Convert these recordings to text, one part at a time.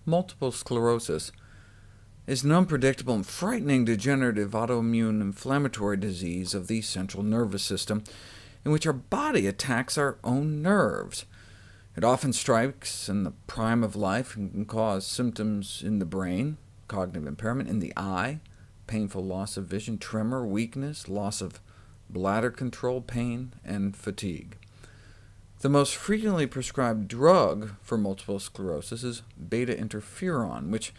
Multiple sclerosis is an unpredictable and frightening degenerative autoimmune inflammatory disease of the central nervous system, in which our body attacks our own nerves. It often strikes in the prime of life and can cause symptoms in the brain, cognitive impairment, in the eye, painful loss of vision, tremor, weakness, loss of bladder control, pain, and fatigue. The most frequently prescribed drug for multiple sclerosis is beta-interferon, which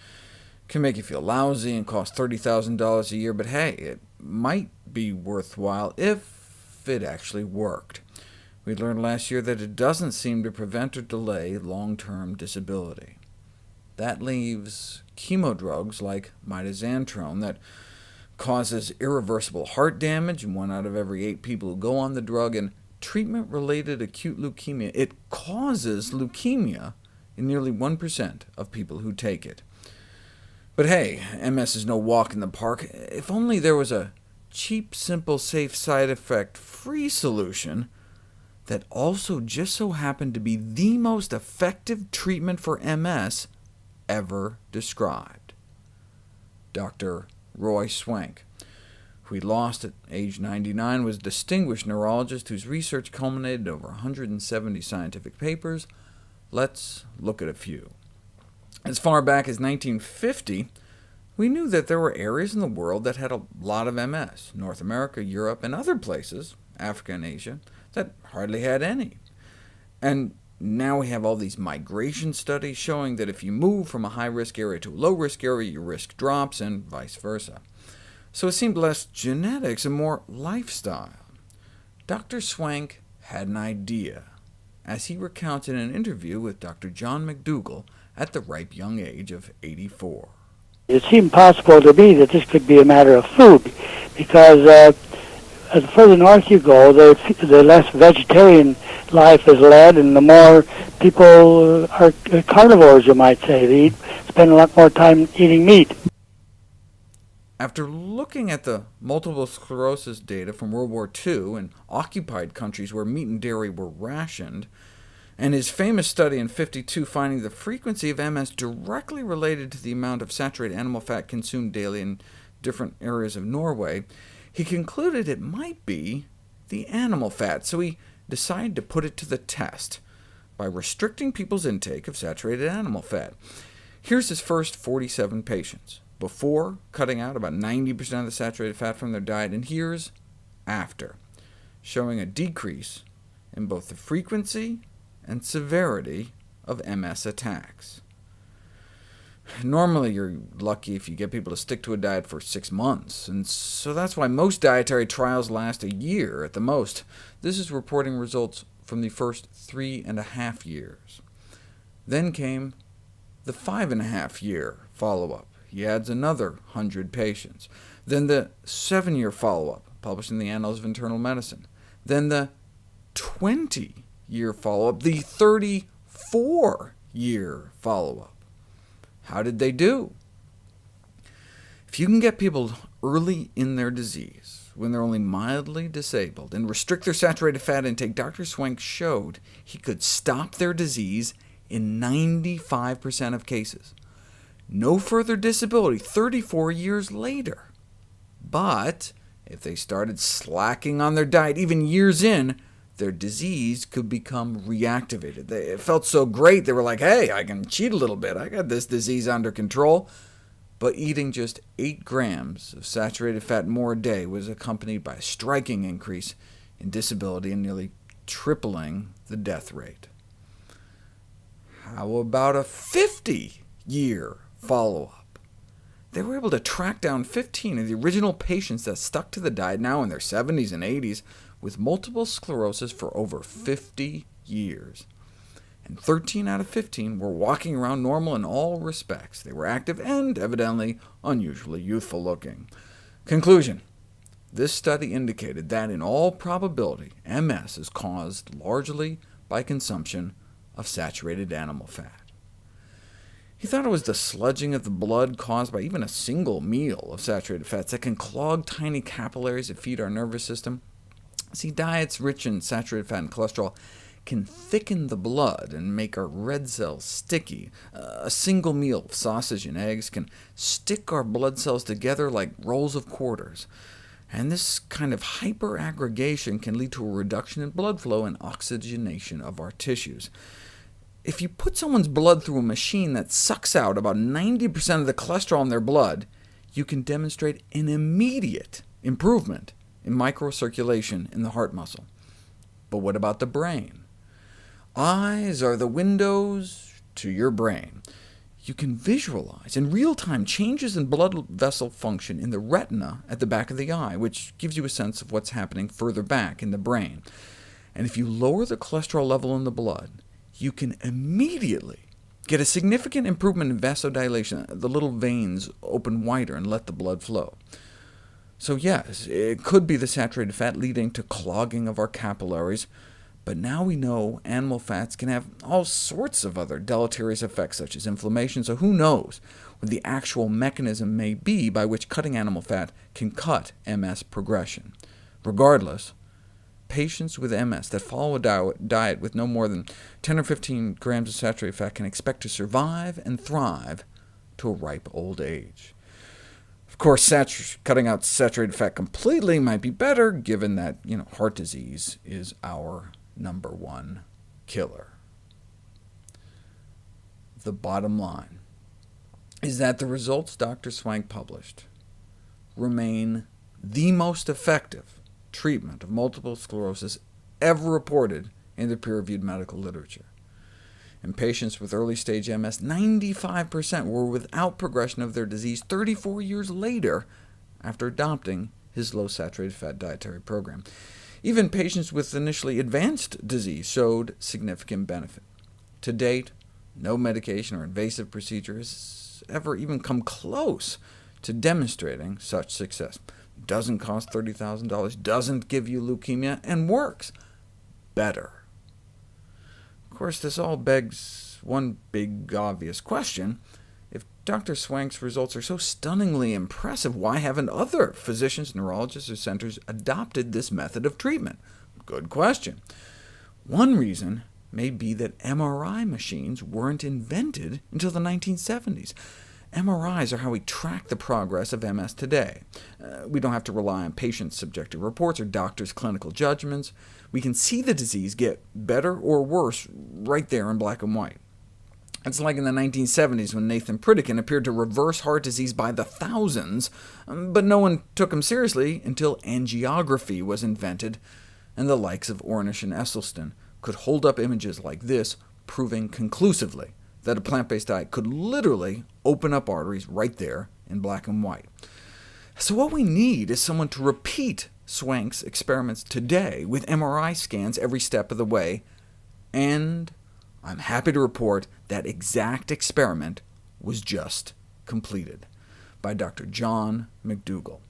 can make you feel lousy and cost $30,000 a year, but hey, it might be worthwhile if it actually worked. We learned last year that it doesn't seem to prevent or delay long-term disability. That leaves chemo drugs like mitoxantrone that causes irreversible heart damage in 1 out of every 8 people who go on the drug, and treatment-related acute leukemia. It causes leukemia in nearly 1% of people who take it. But hey, MS is no walk in the park. If only there was a cheap, simple, safe, side effect-free solution that also just so happened to be the most effective treatment for MS ever described. Dr. Roy Swank, who we lost at age 99, was a distinguished neurologist whose research culminated in over 170 scientific papers. Let's look at a few. As far back as 1950, we knew that there were areas in the world that had a lot of MS, North America, Europe, and other places, Africa and Asia, that hardly had any. And now we have all these migration studies showing that if you move from a high-risk area to a low-risk area, your risk drops, and vice versa. So it seemed less genetics and more lifestyle. Dr. Swank had an idea, as he recounted in an interview with Dr. John McDougall at the ripe young age of 84. It seemed possible to me that this could be a matter of food, because the further north you go, the less vegetarian life is led, and the more people are carnivores, you might say. They spend a lot more time eating meat. After looking at the multiple sclerosis data from World War II in occupied countries where meat and dairy were rationed, and his famous study in '52 finding the frequency of MS directly related to the amount of saturated animal fat consumed daily in different areas of Norway, he concluded it might be the animal fat, so he decided to put it to the test by restricting people's intake of saturated animal fat. Here's his first 47 patients, before cutting out about 90% of the saturated fat from their diet, and here's after, showing a decrease in both the frequency and severity of MS attacks. Normally, you're lucky if you get people to stick to a diet for 6 months, and so that's why most dietary trials last a year at the most. This is reporting results from the first 3.5 years. Then came the 5.5-year follow-up. He adds another 100 patients. Then the 7-year follow-up, published in the Annals of Internal Medicine. Then the 20-year follow-up, the 34-year follow-up. How did they do? If you can get people early in their disease, when they're only mildly disabled, and restrict their saturated fat intake, Dr. Swank showed he could stop their disease in 95% of cases. No further disability 34 years later. But if they started slacking on their diet even years in, their disease could become reactivated. It felt so great, they were like, hey, I can cheat a little bit, I got this disease under control. But eating just 8 grams of saturated fat more a day was accompanied by a striking increase in disability and nearly tripling the death rate. How about a 50-year follow-up? They were able to track down 15 of the original patients that stuck to the diet, now in their 70s and 80s, with multiple sclerosis for over 50 years. And 13 out of 15 were walking around normal in all respects. They were active and, evidently, unusually youthful looking. Conclusion: this study indicated that, in all probability, MS is caused largely by consumption of saturated animal fat. He thought it was the sludging of the blood caused by even a single meal of saturated fats that can clog tiny capillaries that feed our nervous system. See, diets rich in saturated fat and cholesterol can thicken the blood and make our red cells sticky. A single meal of sausage and eggs can stick our blood cells together like rolls of quarters. And this kind of hyperaggregation can lead to a reduction in blood flow and oxygenation of our tissues. If you put someone's blood through a machine that sucks out about 90% of the cholesterol in their blood, you can demonstrate an immediate improvement in microcirculation in the heart muscle. But what about the brain? Eyes are the windows to your brain. You can visualize in real time changes in blood vessel function in the retina at the back of the eye, which gives you a sense of what's happening further back in the brain. And if you lower the cholesterol level in the blood, you can immediately get a significant improvement in vasodilation. The little veins open wider and let the blood flow. So yes, it could be the saturated fat leading to clogging of our capillaries, but now we know animal fats can have all sorts of other deleterious effects, such as inflammation, so who knows what the actual mechanism may be by which cutting animal fat can cut MS progression. Regardless, patients with MS that follow a diet with no more than 10 or 15 grams of saturated fat can expect to survive and thrive to a ripe old age. Of course, cutting out saturated fat completely might be better, given that heart disease is our #1 killer. The bottom line is that the results Dr. Swank published remain the most effective treatment of multiple sclerosis ever reported in the peer-reviewed medical literature. In patients with early-stage MS, 95% were without progression of their disease 34 years later after adopting his low-saturated fat dietary program. Even patients with initially advanced disease showed significant benefit. To date, no medication or invasive procedure has ever even come close to demonstrating such success. Doesn't cost $30,000, doesn't give you leukemia, and works better. Of course, this all begs one big obvious question. If Dr. Swank's results are so stunningly impressive, why haven't other physicians, neurologists, or centers adopted this method of treatment? Good question. One reason may be that MRI machines weren't invented until the 1970s. MRIs are how we track the progress of MS today. We don't have to rely on patients' subjective reports or doctors' clinical judgments. We can see the disease get better or worse right there in black and white. It's like in the 1970s when Nathan Pritikin appeared to reverse heart disease by the thousands, but no one took him seriously until angiography was invented, and the likes of Ornish and Esselstyn could hold up images like this, proving conclusively that a plant-based diet could literally open up arteries right there in black and white. So what we need is someone to repeat Swank's experiments today with MRI scans every step of the way, and I'm happy to report that exact experiment was just completed by Dr. John McDougall.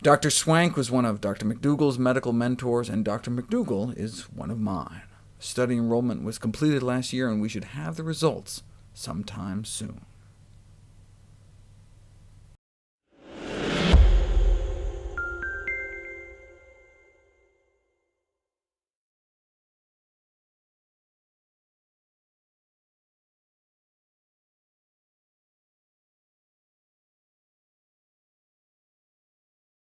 Dr. Swank was one of Dr. McDougall's medical mentors, and Dr. McDougall is one of mine. Study enrollment was completed last year, and we should have the results sometime soon.